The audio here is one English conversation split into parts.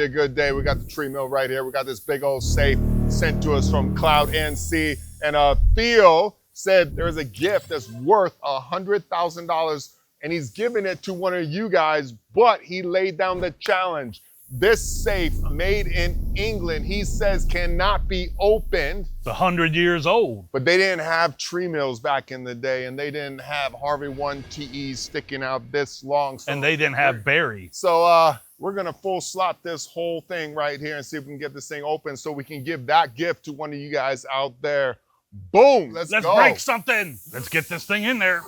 a good day. We got the Trimill right here. We got this big old safe sent to us from CloudNC. And Theo said there's a gift that's worth $100,000 and he's giving it to one of you guys, but he laid down the challenge. This safe made in England, he says cannot be opened. It's 100 years old. But they didn't have Trimills back in the day, and they didn't have Harvey 1TEs sticking out this long. So and they didn't have Barry. So we're gonna full slot this whole thing right here and see if we can get this thing open so we can give that gift to one of you guys out there. Boom, let's go. Break something. Let's get this thing in there.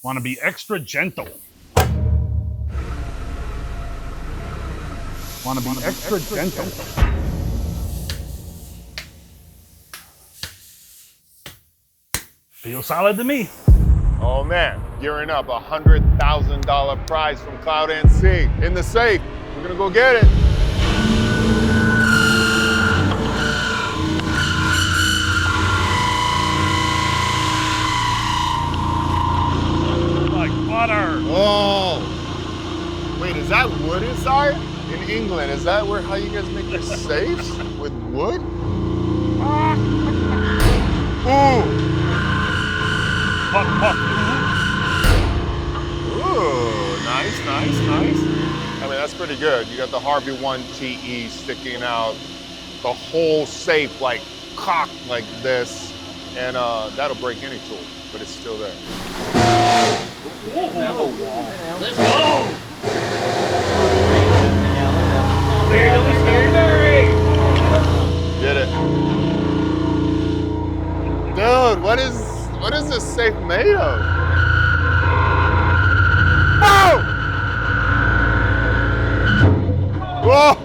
Want to be extra gentle. Want to be extra gentle. Feels solid to me. Oh man, gearing up, $100,000 prize from CloudNC in the safe. We're gonna go get it. Like butter. Oh, wait, is that wood inside? In England, is that how you guys make your safes? With wood? Ooh. Puff, puff. Ooh, nice, nice, nice. I mean, that's pretty good. You got the Harvey 1TE sticking out, the whole safe like cocked like this, and that'll break any tool, but it's still there. Let's go! Get it. Dude, what is this safe made of? Oh! Whoa!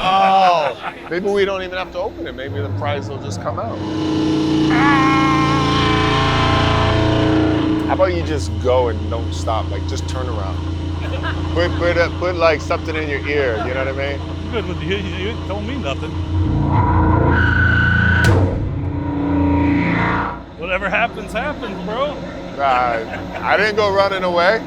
Oh, maybe we don't even have to open it. Maybe the prize will just come out. How about you just go and don't stop? Like, just turn around. Put like something in your ear. You know what I mean? I'm good with you. You don't mean nothing. Whatever happens, happens, bro. I didn't go running away.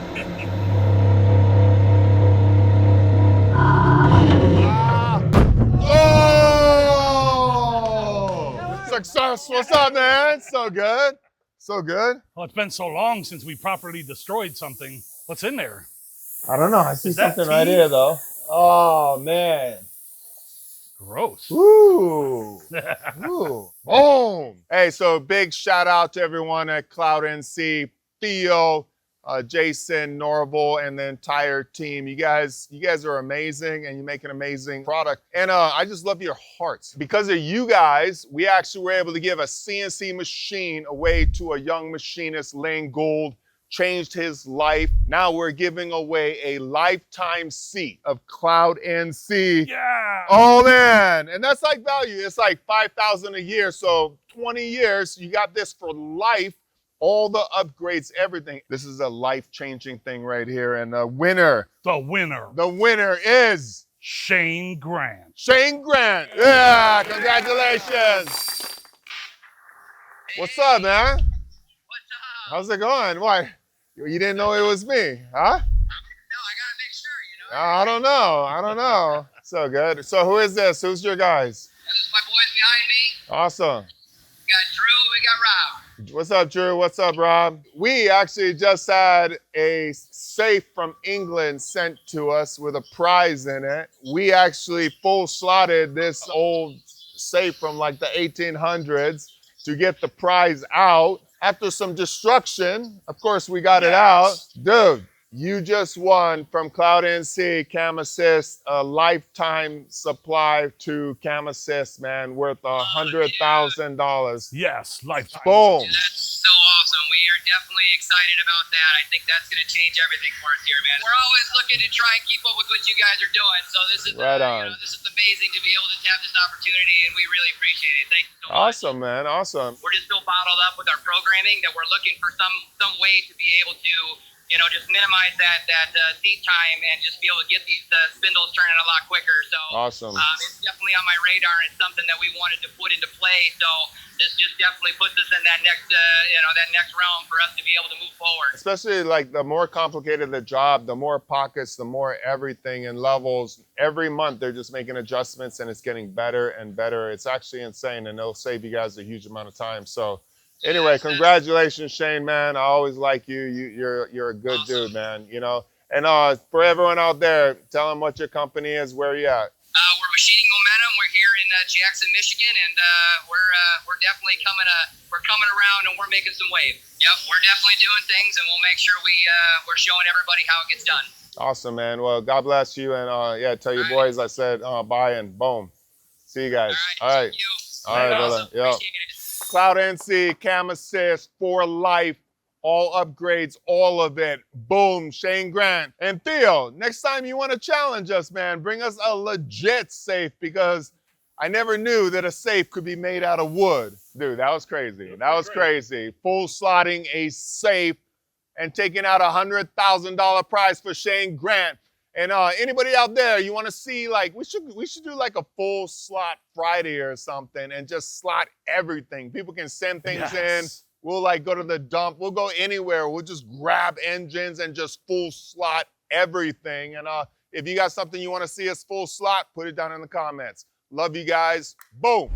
Oh! Success. What's up, man? So good. So good. Oh, it's been so long since we properly destroyed something. What's in there? I don't know. I see something right tea? here, though. Oh, man. Gross. Ooh. Ooh. Boom. Hey, so big shout out to everyone at CloudNC, Theo, Jason, Norval, and the entire team. You guys are amazing, and you make an amazing product. And I just love your hearts. Because of you guys, we actually were able to give a CNC machine away to a young machinist, Lane Gould. Changed his life. Now we're giving away a lifetime seat of CloudNC. Yeah. Oh man, and that's like value. It's like $5,000 a year. So 20 years, you got this for life. All the upgrades, everything. This is a life-changing thing right here. And the winner is Shane Grant. Shane Grant. Yeah, congratulations. What's up, man? What's up? How's it going? Why? You didn't know it was me, huh? No, I gotta make sure, you know. I don't know. So good. So who is this? Who's your guys? This is my boys behind me. Awesome. We got Drew, we got Rob. What's up, Drew? What's up, Rob? We actually just had a safe from England sent to us with a prize in it. We actually full slotted this old safe from like the 1800s to get the prize out. After some destruction, of course, we got it out. Dude, you just won from CloudNC Cam Assist a lifetime supply to Cam Assist, man, worth $100,000. Yes, lifetime. Boom. Dude, that's so awesome. We are definitely excited about that. I think that's going to change everything for us here, man. We're always looking to try and keep up with what you guys are doing. So this is Right on. this is amazing to be able to have this opportunity, and we really appreciate it. Thank you so much. Awesome, man. Awesome. We're just still bottled up with our programming that we're looking for some way to be able to just minimize that seat time and just be able to get these spindles turning a lot quicker. So Awesome. It's definitely on my radar, and it's something that we wanted to put into play. So this just definitely puts us in that next that next realm for us to be able to move forward. Especially like the more complicated the job, the more pockets, the more everything and levels. Every month they're just making adjustments and it's getting better and better. It's actually insane, and it'll save you guys a huge amount of time. So anyway, congratulations, Shane, man. I always like you. You're a good dude, man. And for everyone out there, tell them what your company is, where you at. We're Machining Momentum. We're here in Jackson, Michigan, and we're definitely coming around, and we're making some waves. Yep, we're definitely doing things, and we'll make sure we're showing everybody how it gets done. Awesome, man. Well, God bless you, and tell your boys I said bye, and boom. See you guys. All right. Thank you. All right, brother. Yep. Appreciate it. CloudNC, Cam Assist, for life, all upgrades, all of it. Boom, Shane Grant. And Theo, next time you want to challenge us, man, bring us a legit safe, because I never knew that a safe could be made out of wood. Dude, that was crazy. That was crazy. Full slotting a safe and taking out $100,000 prize for Shane Grant. And anybody out there, you want to see, like, we should do like a full slot Friday or something and just slot everything. People can send things in. We'll like go to the dump. We'll go anywhere. We'll just grab engines and just full slot everything. And if you got something you want to see us full slot, put it down in the comments. Love you guys. Boom.